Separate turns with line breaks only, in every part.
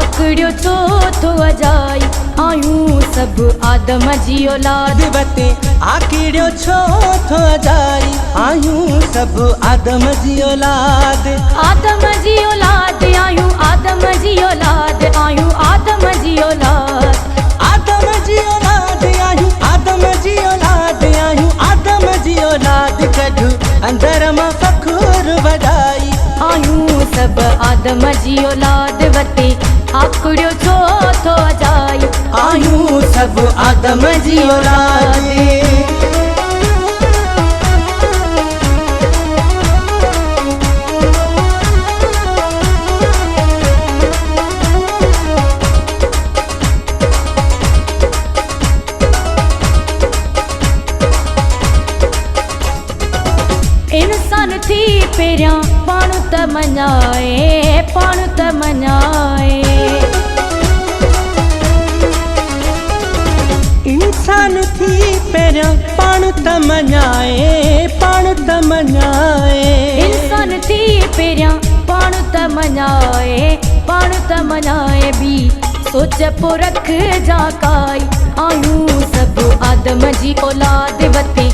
आकड़ियो छो थो अजाई आयूं सब आदम जी औलाद
वते आकड़ियो छो थो अजाई आयूं सब आदम जी औलाद
आदम जी औलाद आयूं आदम जी औलाद आयूं आदम जी औलाद
आदम जी औलाद आयूं आदम जी औलाद आयूं आदम जी औलाद कढू अंदर मां फखुर वडाई
आयूं सब आदम जी औलाद वते आकड़ियो छो थो अजाई
आयूं सब आदम जी औलाद
इंसान थी पेरियां पाण त मञाए पाण त मञाए
इंसान थी पेरियां पाण त मञाए पाण त मञाए
इंसान थी पेरियां पाण त मञाए बी सोच पो रख जा काई आयूं सब आदम जी औलाद वते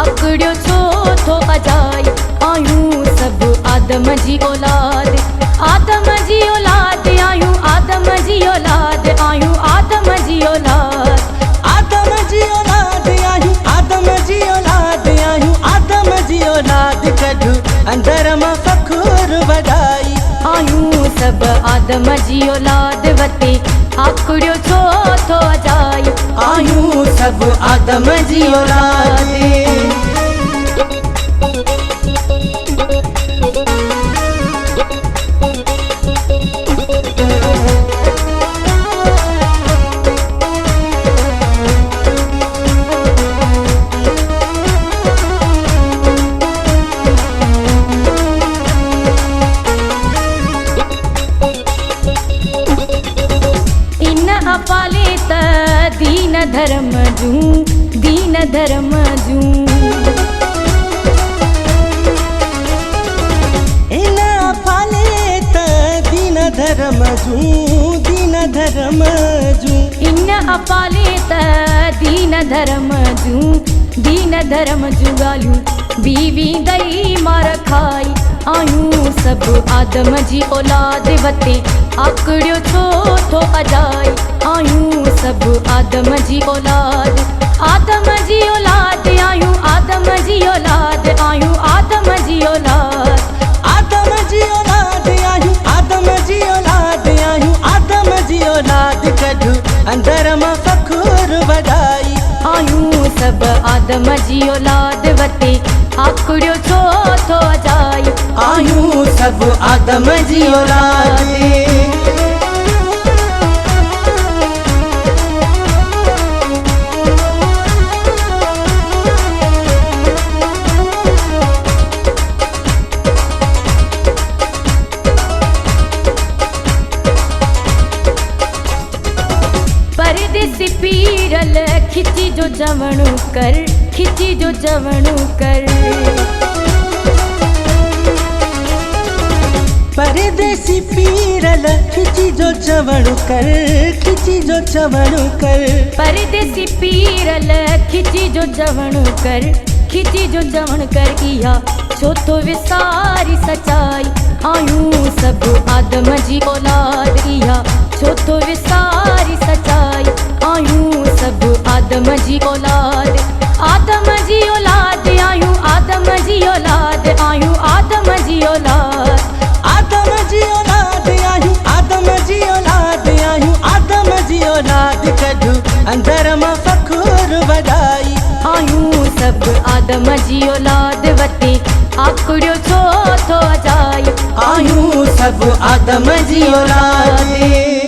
आकड़ियो छो थो अजाई आयूं सब आदम जी औलाद आदम जी औलाद आयूं आदम जी औलाद आयूं आदम जी औलाद
आदम जी औलाद आयूं आदम जी औलाद आयूं आदम जी औलाद कढू अंदर मां फखुर वडाई
आयूं सब आदम जी औलाद वते आकड़ियो छो थो अजाई
आयूं सब आदम जी औलाद
अपाले त दीन धर्म जूं
इन अपाले त दीन धर्म जूं
इन अपाले त दीन धर्म जूं ॻाल्हियूं बीवी दई मार खाई आयूं सब आदम जी औलाद वते आकड़ियो छो थो अजाई आयूं सब आदम जी औलाद आदम जी औलाद आयूं आदम जी औलाद आयूं आदम जी औलाद
आदम जी औलाद आयूं आदम जी औलाद आयूं आदम जी औलाद कढू अंदर मां फखुर वडाई
आयूं सब आदम जी औलाद वते आकड़ियो छो थो अजाई
आयूं सब आदम जी औलाद
परदेसी पीरल खिची जो जवणू कर खिची जो जवणू कर
परदेसी पीरल खिची जो जवणू कर खिची जो जवणू कर
परदेसी पीरल खिची जो जवणू कर खिची जो जवण कर इहा छो तो विसारी सचाई आयूं सब आदम जी औलाद इहा छो तो विसारी सचाई आयूं सब आदम जी औलाद आदम जी औलाद आयूं आदम जी औलाद आयूं आदम जी औलाद
आदम जी औलाद आयूं आदम जी औलाद आयूं आदम जी औलाद कढू अंदर मां फखुर वडाई
आयूं सब आदम जी औलाद वते आकड़ियो छो थो अजाई
आयूं सब आदम जी औलाद